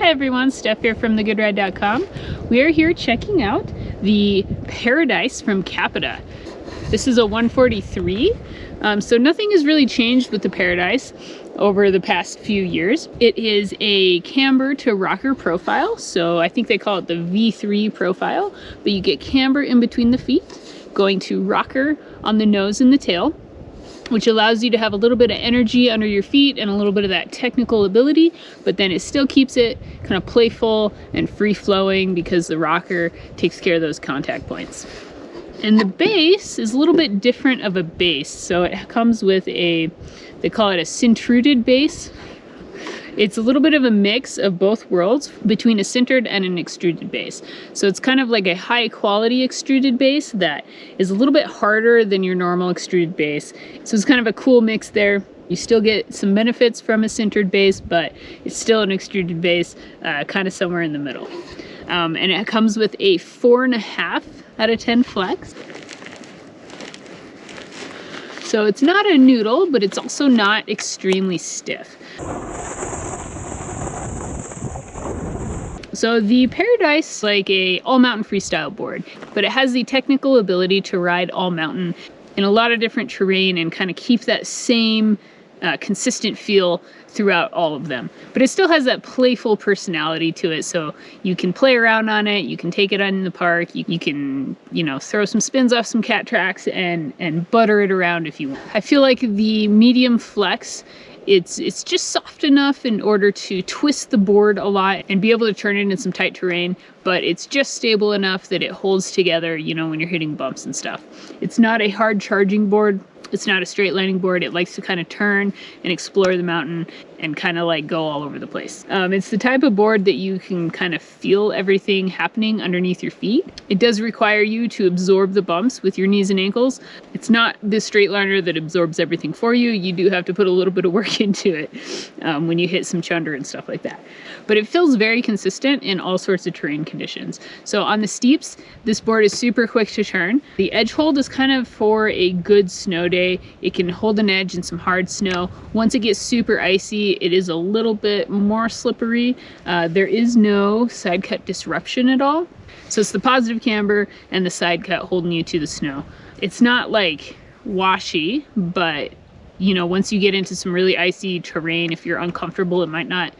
Hi everyone, Steph here from thegoodride.com. We are here checking out the Paradise from Capita. This is a 143, so nothing has really changed with the Paradise over the past few years. It is a camber to rocker profile, so I think they call it the V3 profile, but you get camber in between the feet, going to rocker on the nose and the tail, which allows you to have a little bit of energy under your feet and a little bit of that technical ability, but then it still keeps it kind of playful and free-flowing because the rocker takes care of those contact points. And the base is a little bit different of a base. So it comes with they call it a sintruded base. It's a little bit of a mix of both worlds between a sintered and an extruded base. So it's kind of like a high quality extruded base that is a little bit harder than your normal extruded base. So it's kind of a cool mix there. You still get some benefits from a sintered base, but it's still an extruded base, kind of somewhere in the middle. And it comes with a 4.5 out of 10 flex. So it's not a noodle, but it's also not extremely stiff. So the Paradise is like a all-mountain freestyle board, but it has the technical ability to ride all mountain in a lot of different terrain and kind of keep that same consistent feel throughout all of them. But it still has that playful personality to it, so you can play around on it, you can take it on in the park, you can, you know, throw some spins off some cat tracks and butter it around if you want. I feel like the medium flex, it's just soft enough in order to twist the board a lot and be able to turn it in some tight terrain, but it's just stable enough that it holds together, you know, when you're hitting bumps and stuff. It's not a hard charging board. It's not a straight lining board. It likes to kind of turn and explore the mountain and kind of like go all over the place. It's the type of board that you can kind of feel everything happening underneath your feet. It does require you to absorb the bumps with your knees and ankles. It's not this straight liner that absorbs everything for you. You do have to put a little bit of work into it when you hit some chunder and stuff like that. But it feels very consistent in all sorts of terrain conditions. So on the steeps, this board is super quick to turn. The edge hold is kind of for a good snow day. It can hold an edge in some hard snow. Once it gets super icy, it is a little bit more slippery. There is no side cut disruption at all. So it's the positive camber and the side cut holding you to the snow. It's not like washy, but you know, once you get into some really icy terrain, if you're uncomfortable, it might not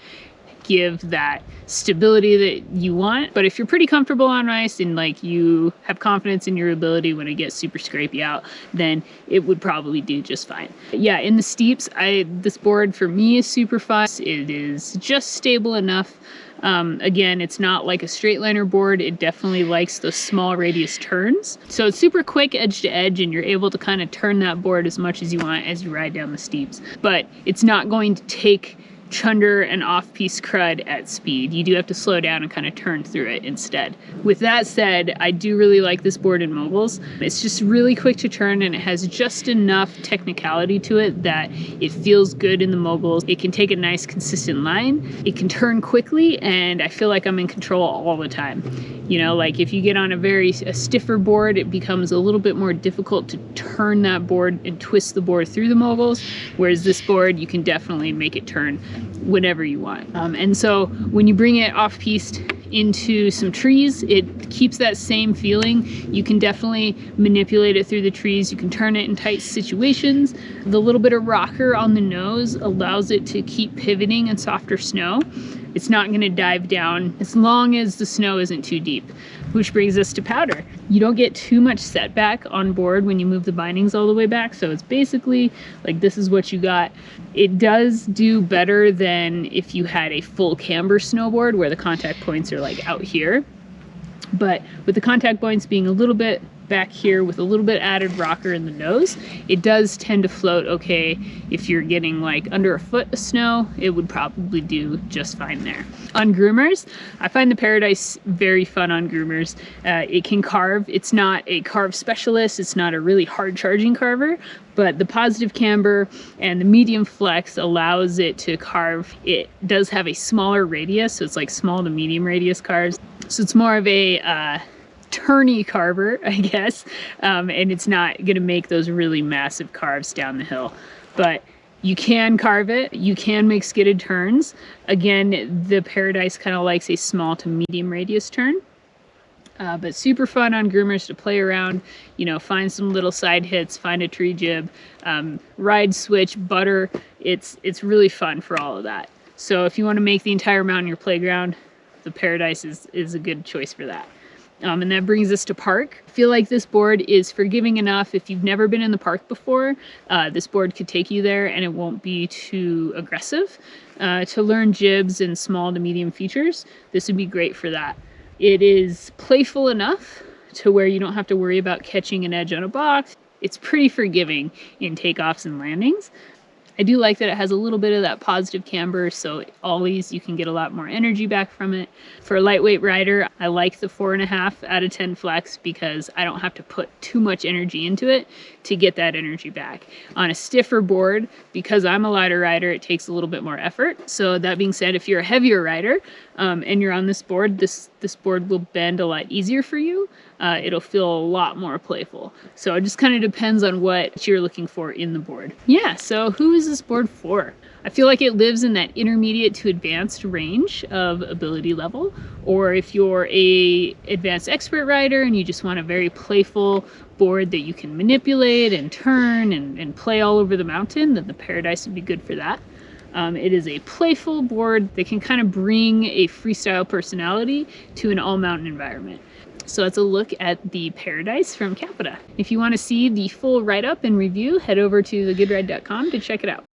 give that stability that you want. But if you're pretty comfortable on ice and like you have confidence in your ability when it gets super scrapey out, then it would probably do just fine. Yeah, in the steeps, this board for me is super fun. It is just stable enough. Again, it's not like a straight liner board. It definitely likes those small radius turns. So it's super quick edge to edge and you're able to kind of turn that board as much as you want as you ride down the steeps. But it's not going to take chunder and off-piste crud at speed. You do have to slow down and kind of turn through it instead. With that said, I do really like this board in moguls. It's just really quick to turn and it has just enough technicality to it that it feels good in the moguls. It can take a nice consistent line. It can turn quickly and I feel like I'm in control all the time. You know, like if you get on a stiffer board, it becomes a little bit more difficult to turn that board and twist the board through the moguls, whereas this board, you can definitely make it turn whenever you want. And so when you bring it off piste into some trees, it keeps that same feeling. You can definitely manipulate it through the trees. You can turn it in tight situations. The little bit of rocker on the nose allows it to keep pivoting in softer snow. It's not going to dive down as long as the snow isn't too deep, which brings us to powder. You don't get too much setback on board when you move the bindings all the way back, so it's basically like this is what you got. It does do better than if you had a full camber snowboard where the contact points are like out here, but with the contact points being a little bit back here with a little bit added rocker in the nose, it does tend to float okay. If you're getting like under a foot of snow, it would probably do just fine there. On Groomers, I find the Paradise very fun on Groomers. It can carve. It's not a carve specialist. It's not a really hard charging carver, but the positive camber and the medium flex allows it to carve. It does have a smaller radius, so it's like small to medium radius carves. So it's more of a turny carver, I guess, and it's not going to make those really massive carves down the hill. But You can carve it. You can make skidded turns. Again, the Paradise kind of likes a small to medium radius turn. But super fun on Groomers to play around, you know, find some little side hits, find a tree jib, ride switch, butter. It's really fun for all of that. So if you want to make the entire mountain your playground, the Paradise is a good choice for that. And that brings us to park. I feel like this board is forgiving enough. If you've never been in the park before, this board could take you there and it won't be too aggressive. To learn jibs and small to medium features, this would be great for that. It is playful enough to where you don't have to worry about catching an edge on a box. It's pretty forgiving in takeoffs and landings. I do like that it has a little bit of that positive camber, so ollies, you can get a lot more energy back from it. For a lightweight rider, I like the 4.5 out of 10 flex because I don't have to put too much energy into it to get that energy back. On a stiffer board, because I'm a lighter rider, it takes a little bit more effort. So that being said, if you're a heavier rider and you're on this board, this board will bend a lot easier for you. It'll feel a lot more playful. So it just kind of depends on what you're looking for in the board. Yeah, so who is this board for? I feel like it lives in that intermediate to advanced range of ability level. Or if you're a advanced expert rider and you just want a very playful board that you can manipulate and turn and play all over the mountain, then the Paradise would be good for that. It is a playful board that can kind of bring a freestyle personality to an all-mountain environment. So that's a look at the Paradise from Capita. If you want to see the full write-up and review, head over to thegoodride.com to check it out.